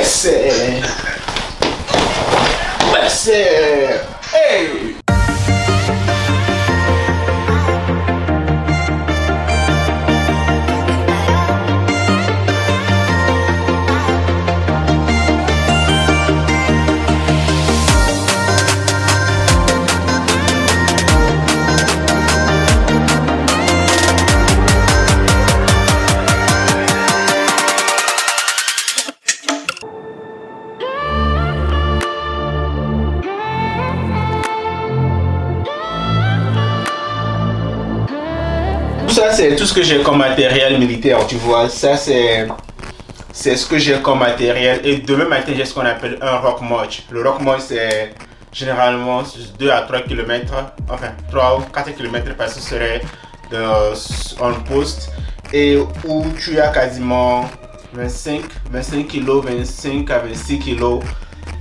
c'est... Hey! Ça c'est tout ce que j'ai comme matériel militaire, tu vois. Ça c'est ce que j'ai comme matériel. Et demain matin j'ai ce qu'on appelle un rock march. Le rock march c'est généralement 2 à 3 km, enfin 3 ou 4 km parce que ce serait en poste et où tu as quasiment 25 kg, 25 à 26 kg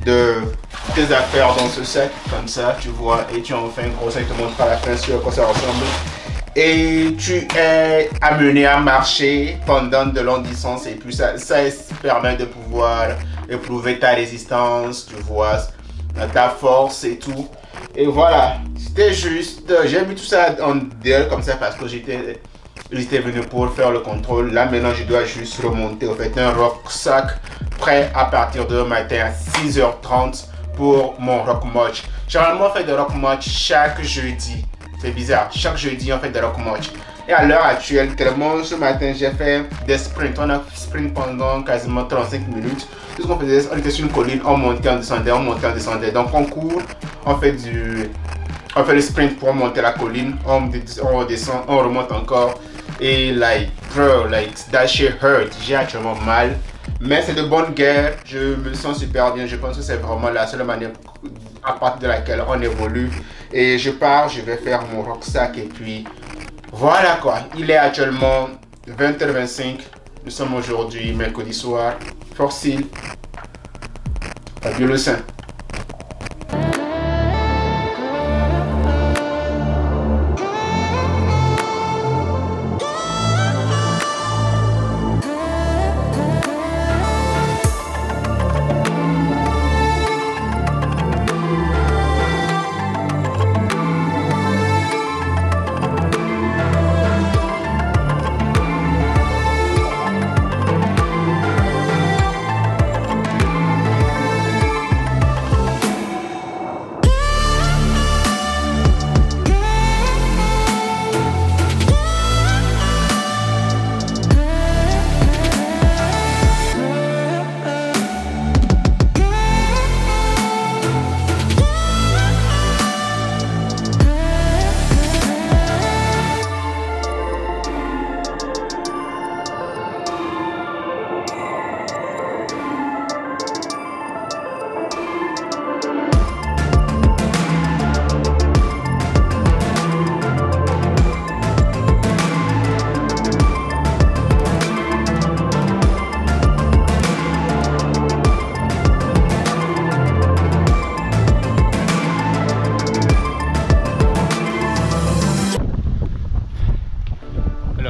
de tes affaires dans ce sac comme ça, tu vois, et tu en fais un gros sac, je te montre à la fin sur quoi ça ressemble. Et tu es amené à marcher pendant de longues distances et puis ça permet de pouvoir éprouver ta résistance, tu vois, ta force et tout. Et voilà, c'était juste, j'ai mis tout ça en DL comme ça parce que j'étais venu pour faire le contrôle. Là maintenant je dois juste remonter, en fait un rucksack prêt à partir de matin à 6h30 pour mon rock march. Généralement on fait des rock march chaque jeudi. C'est bizarre, chaque jeudi on fait des rock march. Et à l'heure actuelle, tellement ce matin j'ai fait des sprints. On a sprint pendant quasiment 35 minutes. Tout ce qu'on faisait, on était sur une colline, on montait, on descendait, on montait, on descendait. Donc on court, on fait le sprint pour monter la colline, on redescend, on remonte encore. Et like, bro, like that shit hurt. J'ai actuellement mal. Mais c'est de bonne guerre, je me sens super bien. Je pense que c'est vraiment la seule manière à partir de laquelle on évolue. Et je pars, je vais faire mon rucksack et puis voilà quoi. Il est actuellement 20h25. Nous sommes aujourd'hui mercredi soir. Forcile. Fabio Le Saint.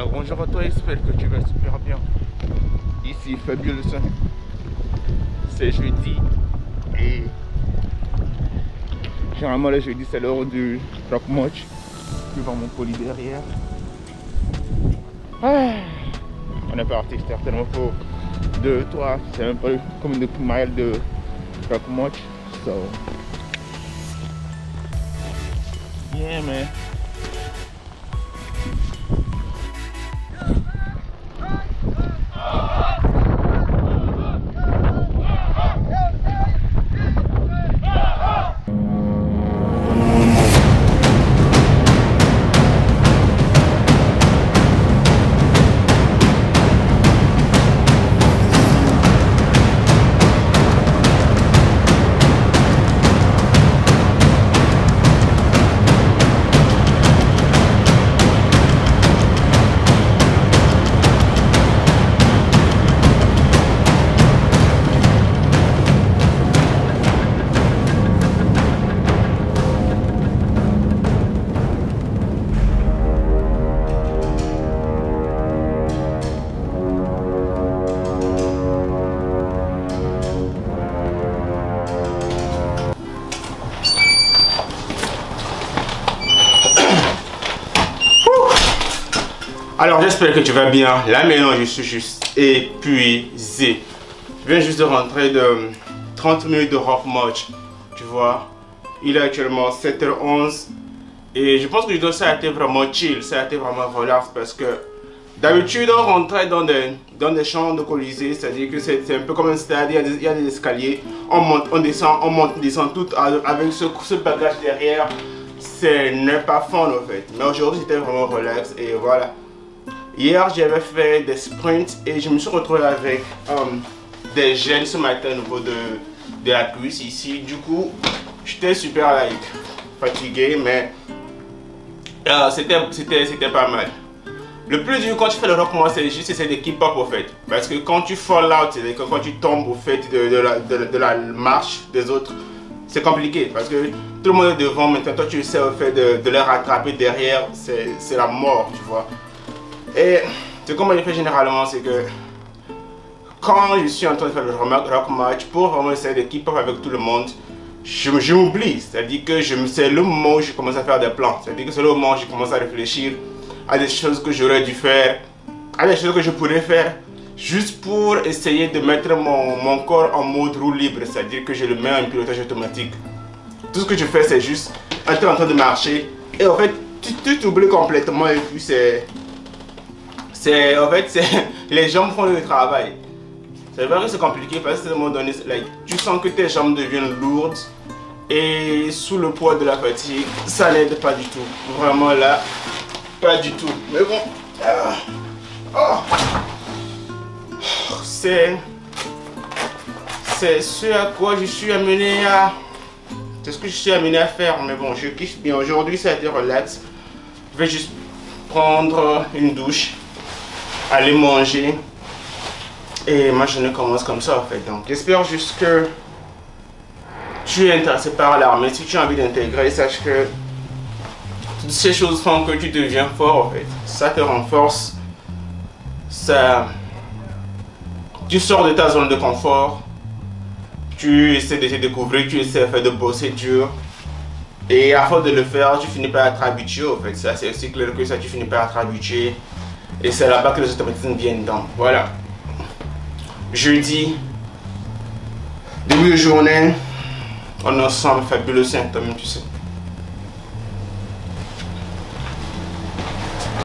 Bonjour à toi, j'espère que tu vas super bien. Ici Fabio Le Saint. C'est jeudi et généralement le jeudi c'est l'heure du rock march. Je vais voir mon colis derrière. On est parti certainement pour 2, 3, c'est un peu comme une mile de rock march. So yeah man. Alors j'espère que tu vas bien. Là maintenant je suis juste épuisé. Je viens juste de rentrer de 30 minutes de rock march. Tu vois, il est actuellement 7h11. Et je pense que ça a été vraiment chill, ça a été vraiment relax parce que d'habitude on rentrait dans des champs de Colisée, c'est-à-dire que c'est un peu comme un stade, il y a des escaliers, on monte, on descend tout avec ce bagage derrière. Ce n'est pas fun en fait, mais aujourd'hui c'était vraiment relax et voilà. Hier j'avais fait des sprints et je me suis retrouvé avec des gènes ce matin au niveau de la cuisse ici. Du coup j'étais super fatigué, mais c'était pas mal. Le plus dur quand tu fais le rock, moi, c'est juste essayer de keep up au fait. Parce que quand tu fall out, c'est quand tu tombes au fait de la marche des autres, c'est compliqué. Parce que tout le monde est devant, maintenant toi tu essaies au fait de les rattraper derrière, c'est la mort, tu vois. Et ce que moi je fais généralement, c'est que quand je suis en train de faire le rock match, pour vraiment essayer de keep up avec tout le monde, je m'oublie. C'est-à-dire que c'est le moment où je commence à faire des plans. C'est-à-dire que c'est le moment où je commence à réfléchir à des choses que j'aurais dû faire, à des choses que je pourrais faire, juste pour essayer de mettre mon corps en mode roue libre. C'est-à-dire que je le mets en pilotage automatique. Tout ce que je fais, c'est juste être en train de marcher. Et en fait, tu t'oublies complètement. Et puis en fait, les jambes font le travail. C'est vrai que c'est compliqué parce que à un moment donné, tu sens que tes jambes deviennent lourdes et sous le poids de la fatigue, ça n'aide pas du tout. Vraiment là, pas du tout. Mais bon, c'est ce à quoi je suis amené à... C'est ce que je suis amené à faire. Mais bon, je kiffe bien. Aujourd'hui, ça a été relax. Je vais juste prendre une douche, aller manger. Et ma journée commence comme ça en fait. Donc j'espère juste que tu es intéressé par l'armée. Si tu as envie d'intégrer, sache que toutes ces choses font que tu deviens fort en fait. Ça te renforce. Tu sors de ta zone de confort. Tu essaies de te découvrir, tu essaies de bosser dur. Et à force de le faire, tu finis par être habitué en fait. C'est aussi clair que ça, tu finis par être habitué. Et c'est là-bas que les automatismes viennent donc. Voilà. Jeudi, début de journée, on est ensemble, fabuleux, toi-même tu sais.